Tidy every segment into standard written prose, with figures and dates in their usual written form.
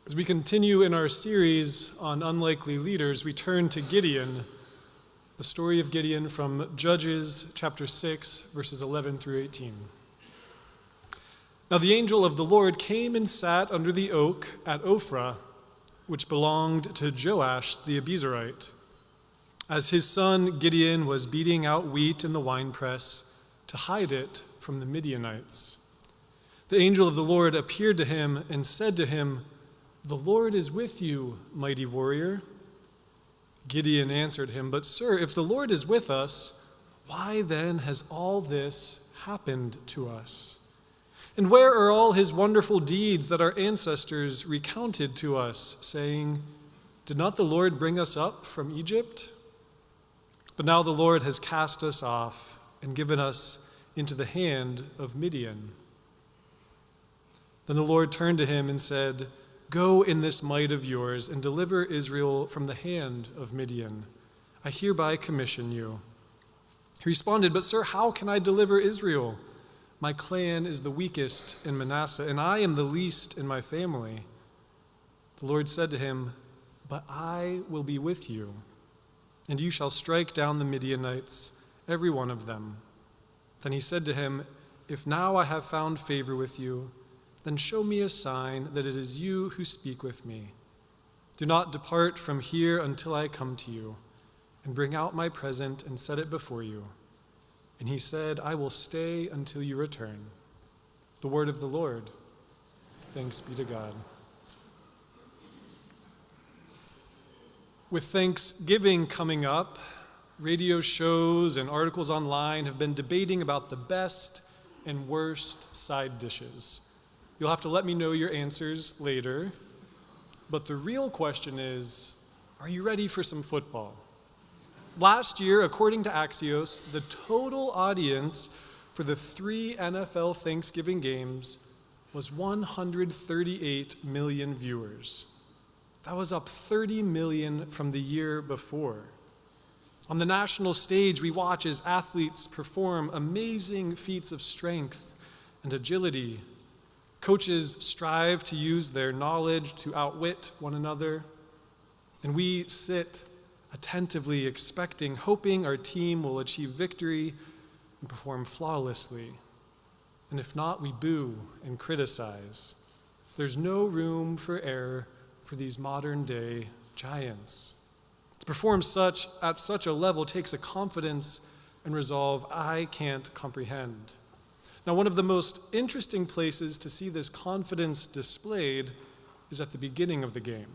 As we continue in our series on unlikely leaders, we turn to Gideon, the story of Gideon from Judges chapter 6, verses 11 through 18. Now the angel of the Lord came and sat under the oak at Ophrah, which belonged to Joash the Abiezrite, as his son Gideon was beating out wheat in the winepress to hide it from the Midianites. The angel of the Lord appeared to him and said to him, "The Lord is with you, mighty warrior." Gideon answered him, "But sir, if the Lord is with us, why then has all this happened to us? And where are all his wonderful deeds that our ancestors recounted to us, saying, 'Did not the Lord bring us up from Egypt?' But now the Lord has cast us off and given us into the hand of Midian." Then the Lord turned to him and said, "Go in this might of yours and deliver Israel from the hand of Midian. I hereby commission you." He responded, "But sir, how can I deliver Israel? My clan is the weakest in Manasseh, and I am the least in my family." The Lord said to him, "But I will be with you, and you shall strike down the Midianites, every one of them." Then he said to him, "If now I have found favor with you, then show me a sign that it is you who speak with me. Do not depart from here until I come to you, and bring out my present and set it before you." And he said, "I will stay until you return." The word of the Lord. Thanks be to God. With Thanksgiving coming up, radio shows and articles online have been debating about the best and worst side dishes. You'll have to let me know your answers later. But the real question is, are you ready for some football? Last year, according to Axios, the total audience for the 3 NFL Thanksgiving games was 138 million viewers. That was up 30 million from the year before. On the national stage, we watch as athletes perform amazing feats of strength and agility. Coaches strive to use their knowledge to outwit one another, and we sit attentively expecting, hoping our team will achieve victory and perform flawlessly. And if not, we boo and criticize. There's no room for error for these modern-day giants. To perform at such a level takes a confidence and resolve I can't comprehend. Now, one of the most interesting places to see this confidence displayed is at the beginning of the game.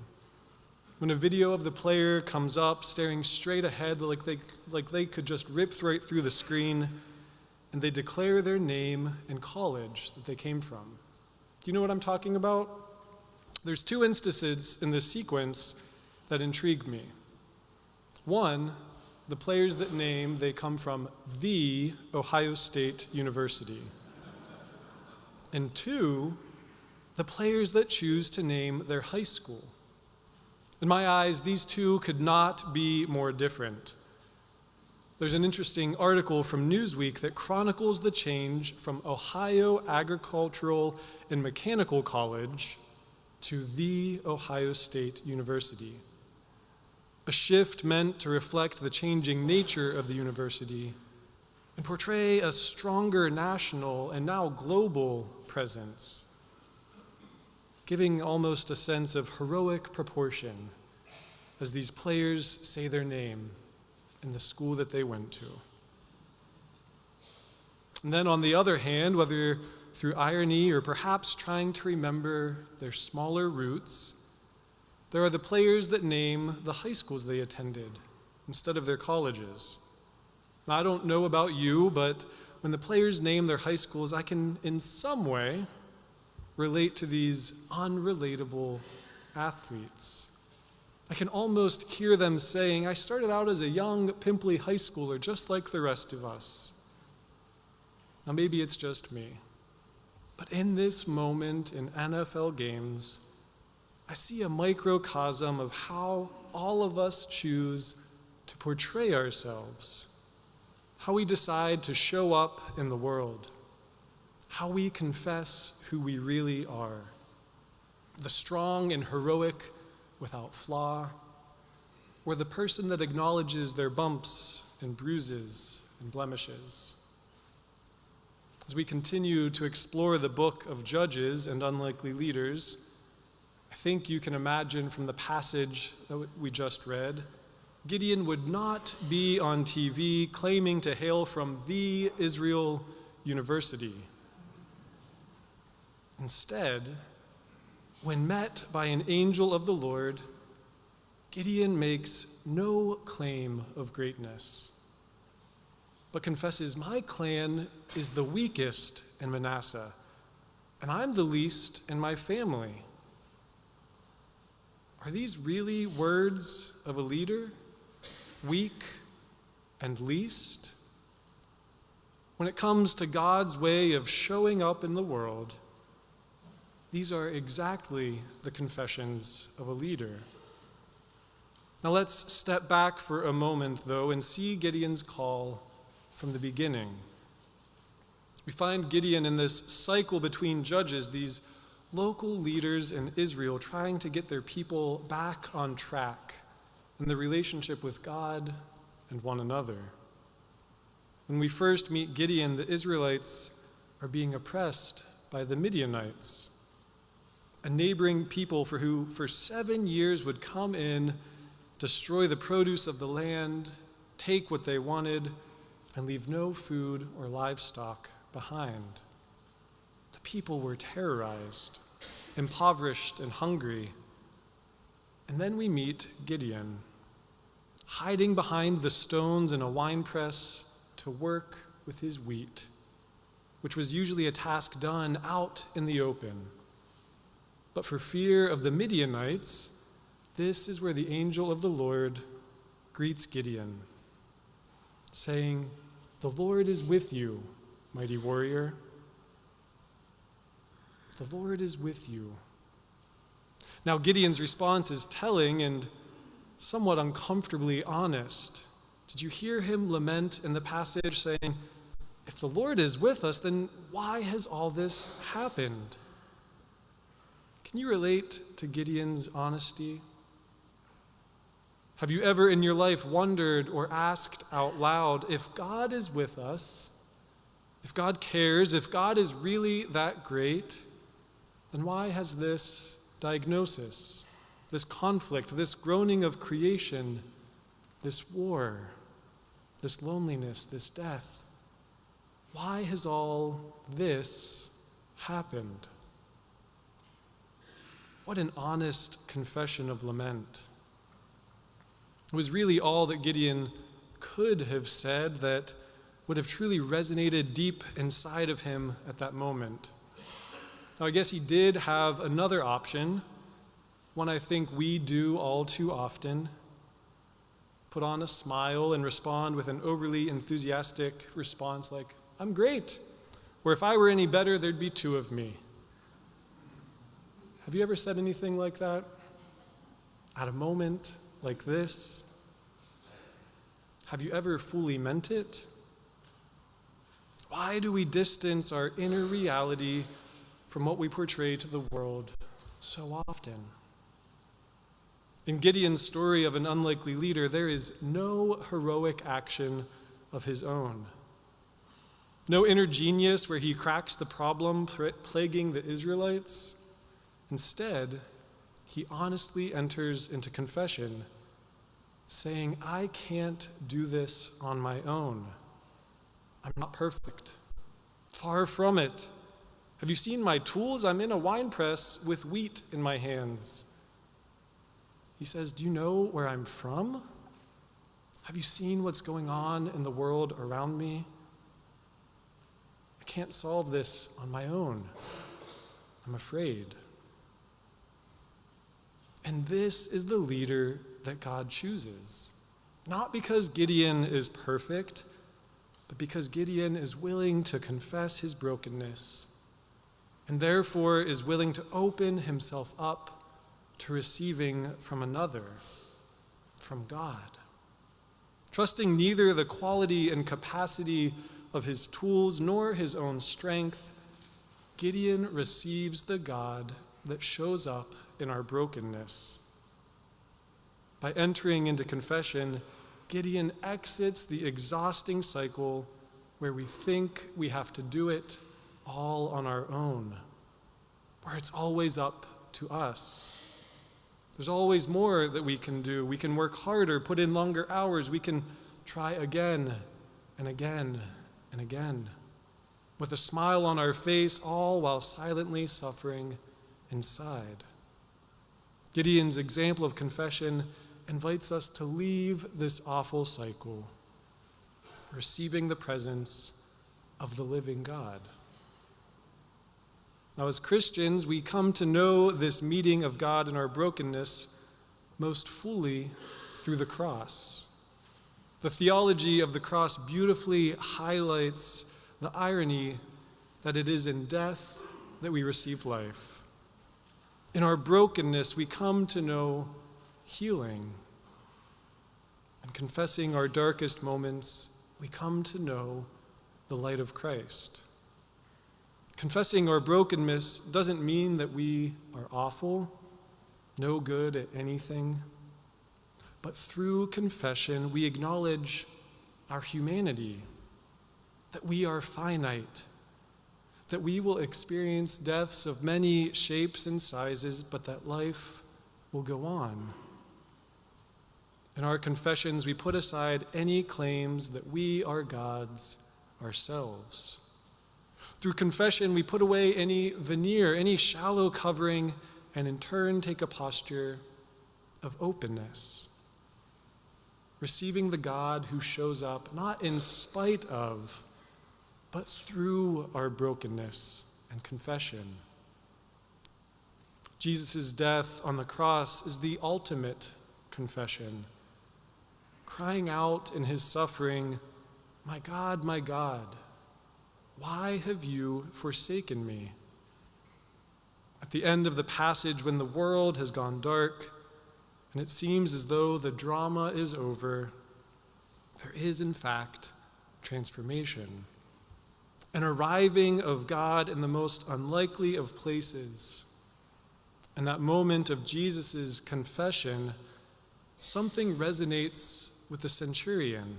When a video of the player comes up staring straight ahead like they could just rip right through the screen, and they declare their name and college that they came from. Do you know what I'm talking about? There's 2 instances in this sequence that intrigued me. One, the players that name they come from the Ohio State University. And 2, the players that choose to name their high school. In my eyes, these 2 could not be more different. There's an interesting article from Newsweek that chronicles the change from Ohio Agricultural and Mechanical College to the Ohio State University. A shift meant to reflect the changing nature of the university and portray a stronger national and now global presence, giving almost a sense of heroic proportion as these players say their name in the school that they went to. And then on the other hand, whether through irony or perhaps trying to remember their smaller roots, there are the players that name the high schools they attended instead of their colleges. Now, I don't know about you, but when the players name their high schools, I can in some way relate to these unrelatable athletes. I can almost hear them saying, "I started out as a young, pimply high schooler just like the rest of us." Now, maybe it's just me, but in this moment in NFL games, I see a microcosm of how all of us choose to portray ourselves, how we decide to show up in the world, how we confess who we really are. the strong and heroic without flaw, or the person that acknowledges their bumps and bruises and blemishes? As we continue to explore the book of Judges and unlikely leaders, I think you can imagine from the passage that we just read, Gideon would not be on TV claiming to hail from the Israel University. Instead, when met by an angel of the Lord, Gideon makes no claim of greatness, but confesses, "My clan is the weakest in Manasseh, and I'm the least in my family." Are these really words of a leader? Weak and least? When it comes to God's way of showing up in the world, these are exactly the confessions of a leader. Now let's step back for a moment, though, and see Gideon's call from the beginning. We find Gideon in this cycle between judges, these local leaders in Israel trying to get their people back on track in the relationship with God and one another. When we first meet Gideon, the Israelites are being oppressed by the Midianites, a neighboring people who for 7 years would come in, destroy the produce of the land, take what they wanted, and leave no food or livestock behind. The people were terrorized, impoverished, and hungry. And then we meet Gideon, hiding behind the stones in a winepress to work with his wheat, which was usually a task done out in the open. But for fear of the Midianites, this is where the angel of the Lord greets Gideon, saying, "The Lord is with you, mighty warrior." The Lord is with you. Now, Gideon's response is telling and somewhat uncomfortably honest. Did you hear him lament in the passage saying, "If the Lord is with us, then why has all this happened?" Can you relate to Gideon's honesty? Have you ever in your life wondered or asked out loud, if God is with us, if God cares, if God is really that great, then why has this diagnosis, this conflict, this groaning of creation, this war, this loneliness, this death, why has all this happened? What an honest confession of lament. It was really all that Gideon could have said that would have truly resonated deep inside of him at that moment. Now, I guess he did have another option, one I think we do all too often: put on a smile and respond with an overly enthusiastic response like, "I'm great," or "If I were any better, there'd be two of me." Have you ever said anything like that? At a moment like this? Have you ever fully meant it? Why do we distance our inner reality from what we portray to the world so often? In Gideon's story of an unlikely leader, there is no heroic action of his own. No inner genius where he cracks the problem plaguing the Israelites. Instead, he honestly enters into confession, saying, "I can't do this on my own. I'm not perfect. Far from it. Have you seen my tools? I'm in a winepress with wheat in my hands." He says, "Do you know where I'm from? Have you seen what's going on in the world around me? I can't solve this on my own. I'm afraid." And this is the leader that God chooses. Not because Gideon is perfect, but because Gideon is willing to confess his brokenness and therefore is willing to open himself up to receiving from another, from God. Trusting neither the quality and capacity of his tools nor his own strength, Gideon receives the God that shows up in our brokenness. By entering into confession, Gideon exits the exhausting cycle where we think we have to do it all on our own, where it's always up to us. There's always more that we can do. We can work harder, put in longer hours. We can try again and again and again, with a smile on our face, all while silently suffering inside. Gideon's example of confession invites us to leave this awful cycle, receiving the presence of the living God. Now, as Christians, we come to know this meeting of God in our brokenness most fully through the cross. The theology of the cross beautifully highlights the irony that it is in death that we receive life. In our brokenness, we come to know healing. And confessing our darkest moments, we come to know the light of Christ. Confessing our brokenness doesn't mean that we are awful, no good at anything. But through confession, we acknowledge our humanity, that we are finite, that we will experience deaths of many shapes and sizes, but that life will go on. In our confessions, we put aside any claims that we are gods ourselves. Through confession, we put away any veneer, any shallow covering, and in turn take a posture of openness, receiving the God who shows up not in spite of, but through our brokenness and confession. Jesus' death on the cross is the ultimate confession, crying out in his suffering, my God, why have you forsaken me?" At the end of the passage, when the world has gone dark and it seems as though the drama is over, there is, in fact, transformation, an arriving of God in the most unlikely of places. In that moment of Jesus' confession, something resonates with the centurion,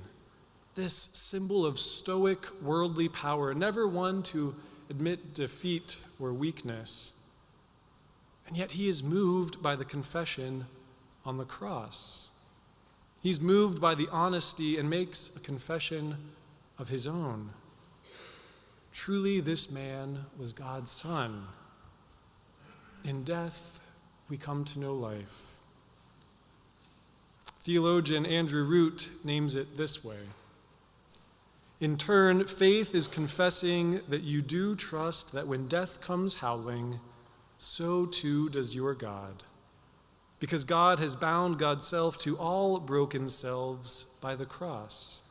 this symbol of stoic worldly power, never one to admit defeat or weakness. And yet he is moved by the confession on the cross. He's moved by the honesty and makes a confession of his own. Truly, this man was God's Son. In death, we come to know life. Theologian Andrew Root names it this way: in turn, faith is confessing that you do trust that when death comes howling, so too does your God, because God has bound God's self to all broken selves by the cross,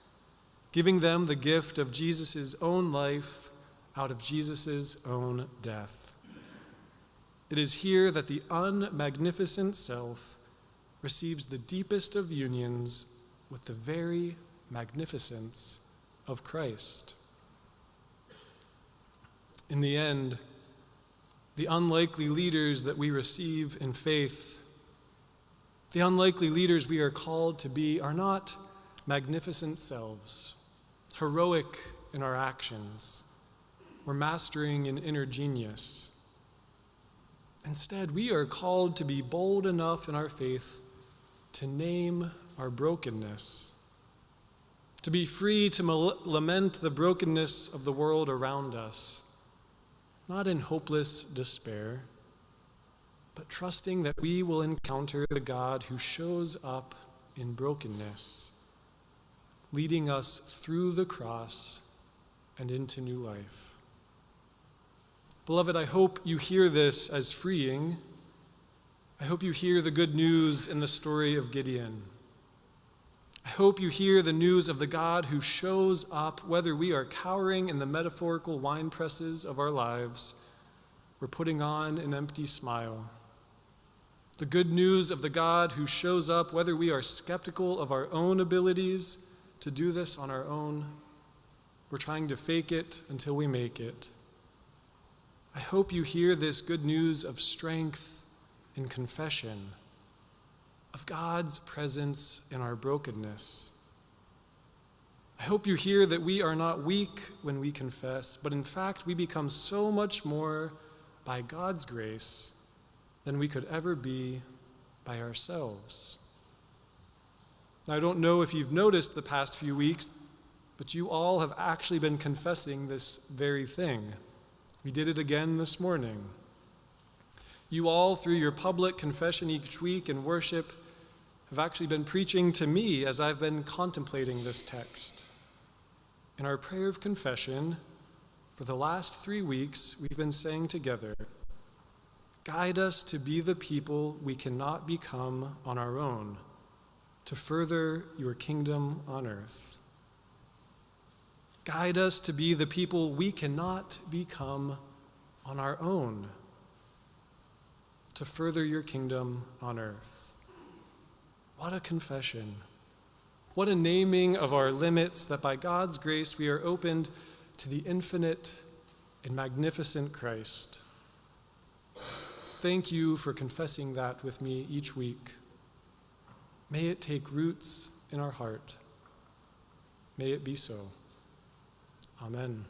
giving them the gift of Jesus' own life out of Jesus' own death. It is here that the unmagnificent self receives the deepest of unions with the very magnificence of Christ. In the end, the unlikely leaders that we receive in faith, the unlikely leaders we are called to be, are not magnificent selves, heroic in our actions, or mastering in inner genius. Instead, we are called to be bold enough in our faith to name our brokenness, to be free to lament the brokenness of the world around us, not in hopeless despair, but trusting that we will encounter the God who shows up in brokenness, leading us through the cross and into new life. Beloved, I hope you hear this as freeing. I hope you hear the good news in the story of Gideon. I hope you hear the news of the God who shows up whether we are cowering in the metaphorical wine presses of our lives or putting on an empty smile. The good news of the God who shows up whether we are skeptical of our own abilities to do this on our own. We're trying to fake it until we make it. I hope you hear this good news of strength in confession, of God's presence in our brokenness. I hope you hear that we are not weak when we confess, but in fact we become so much more by God's grace than we could ever be by ourselves. Now, I don't know if you've noticed the past few weeks, but you all have actually been confessing this very thing. We did it again this morning. You all, through your public confession each week in worship, have actually been preaching to me as I've been contemplating this text. In our prayer of confession, for the last 3 weeks, we've been saying together, guide us to be the people we cannot become on our own, to further your kingdom on earth. Guide us to be the people we cannot become on our own, to further your kingdom on earth. What a confession. What a naming of our limits, that by God's grace we are opened to the infinite and magnificent Christ. Thank you for confessing that with me each week. May it take roots in our heart. May it be so. Amen.